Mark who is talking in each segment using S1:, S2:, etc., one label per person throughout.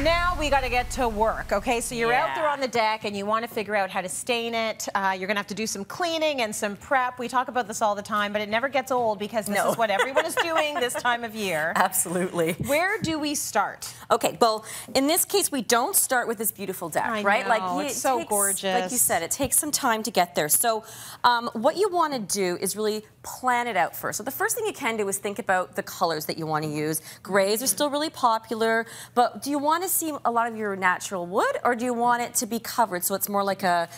S1: Now we got to get to work, okay? So you're out there on the deck and you want to figure out how to stain it. You're going to have to do some cleaning and some prep. We talk about this all the time, but it never gets old because this is what everyone is doing this time of year.
S2: Absolutely.
S1: Where do we start?
S2: Okay, well, in this case, we don't start with this beautiful deck, right?
S1: Like it's so gorgeous.
S2: Like you said, it takes some time to get there. So what you want to do is really plan it out first. So the first thing you can do is think about the colors that you want to use. Grays are still really popular, but do you want to see a lot of your natural wood, or do you want it to be covered so it's more like a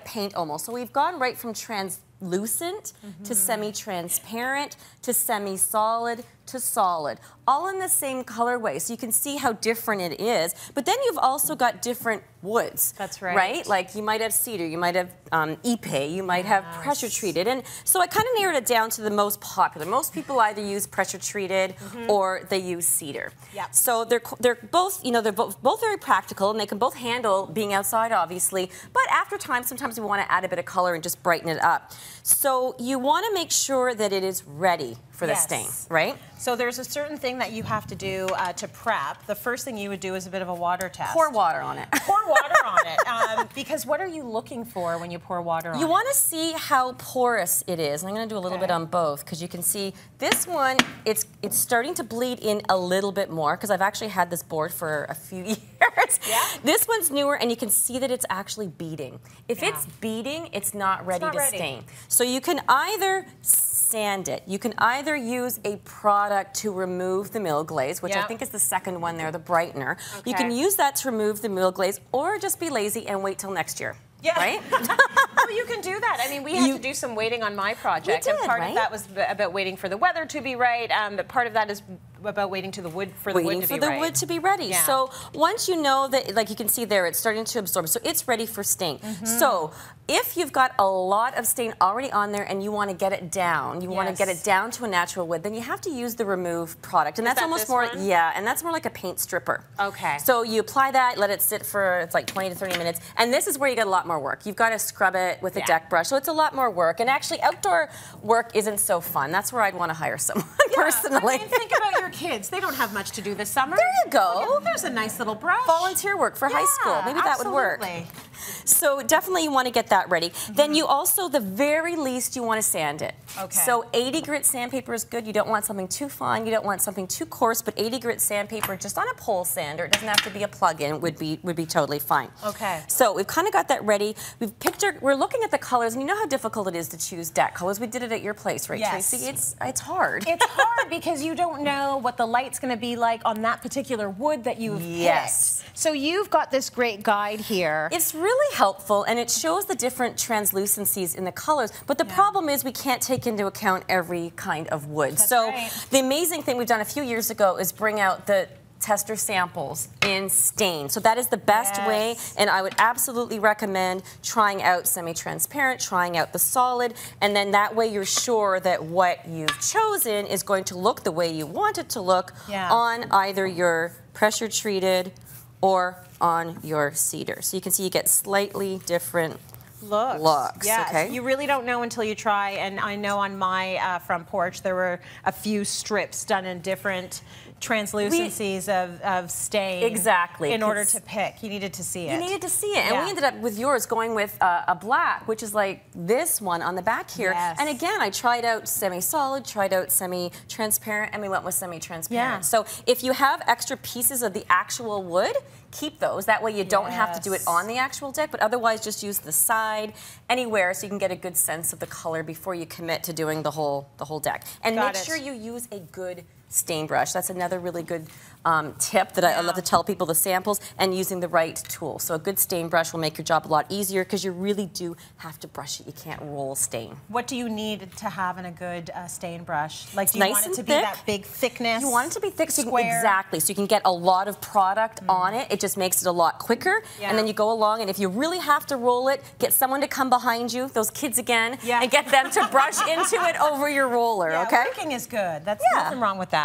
S2: paint almost? So we've gone right from translucent to semi-transparent to semi-solid to solid, all in the same colorway. So you can see how different it is. But then you've also got different woods.
S1: That's right.
S2: Right? Like you might have cedar, you might have ipe, you might have pressure treated. And so I kind of narrowed it down to the most popular. Most people either use pressure treated or they use cedar.
S1: Yep. So
S2: they're both, you know, they're both very practical, and they can both handle being outside, obviously. But after time, sometimes we want to add a bit of color and just brighten it up. So you want to make sure that it is ready for the stain, right?
S1: So there's a certain thing that you have to do to prep. The first thing you would do is a bit of a water test.
S2: Pour water on it.
S1: Pour water on it. Because what are you looking for when you pour water on it?
S2: You want to see how porous it is. And I'm going to do a little bit on both, because you can see this one, it's starting to bleed in a little bit more, because I've actually had this board for a few years.
S1: Yeah.
S2: This one's newer, and you can see that it's actually beading. If it's beading, it's not ready to stain. So you can either sand it. You can either use a product to remove the mill glaze, which I think is the second one there, the brightener. You can use that to remove the mill glaze, or just be lazy and wait till next year.
S1: Yeah.
S2: Right?
S1: Well, you can do that. I mean, we had to do some waiting on my project, and part of that was about waiting for the weather to be right. But part of that is about waiting to the wood for the wood to be right.
S2: Waiting for the wood to be ready. Yeah. So once you know that, like you can see there, it's starting to absorb. So it's ready for stain. So if you've got a lot of stain already on there and you want to get it down, you want to get it down to a natural wood, then you have to use the remove product. And that's almost more, and that's more like a paint stripper.
S1: Okay.
S2: So you apply that, let it sit for, it's like 20 to 30 minutes. And this is where you get a lot more work. You've got to scrub it with a deck brush. So it's a lot more work. And actually, outdoor work isn't so fun. That's where I'd want to hire someone personally.
S1: I mean, think about your kids. They don't have much to do this summer.
S2: There you go.
S1: There's a nice little brush.
S2: Volunteer work for high school. Maybe that would work. So definitely you want to get that ready. Then you also, the very least, you want to sand it. Okay. So 80 grit sandpaper is good. You don't want something too fine. You don't want something too coarse, but 80 grit sandpaper just on a pole sander, it doesn't have to be a plug-in, would be totally fine. Okay. So we've kind of got that ready. We've picked we're looking at the colors, and you know how difficult it is to choose deck colors. We did it at your place, right, Tracy? It's hard.
S1: It's hard because you don't know what the light's going to be like on that particular wood that you've picked. So you've got this great guide here.
S2: It's really helpful, and it shows the different translucencies in the colors, but the problem is we can't take into account every kind of wood. The amazing thing we've done a few years ago is bring out the tester samples in stain. So that is the best way, and I would absolutely recommend trying out semi-transparent, trying out the solid, and then that way you're sure that what you've chosen is going to look the way you want it to look on either your pressure treated or on your cedar. So you can see you get slightly different looks.
S1: Yes. You really don't know until you try, and I know on my front porch there were a few strips done in different translucencies of stain.
S2: Exactly.
S1: In order to pick. You needed to see it.
S2: You needed to see it. And we ended up with yours going with a black, which is like this one on the back here. And again, I tried out semi-solid, tried out semi-transparent, and we went with semi-transparent. So if you have extra pieces of the actual wood, keep those. That way you don't have to do it on the actual deck, but otherwise just use the side, anywhere, so you can get a good sense of the color before you commit to doing the whole deck. And make sure you use a good stain brush. That's another really good tip that I love to tell people, the samples, and using the right tool. So a good stain brush will make your job a lot easier, because you really do have to brush it. You can't roll stain.
S1: What do you need to have in a good stain brush? Like, do you want it to be that big thickness?
S2: You want it to be thick, exactly, so you can get a lot of product on it. It just makes it a lot quicker, and then you go along, and if you really have to roll it, get someone to come behind you, those kids again, and get them to brush into it over your roller, okay?
S1: Working is good. That's nothing wrong with that.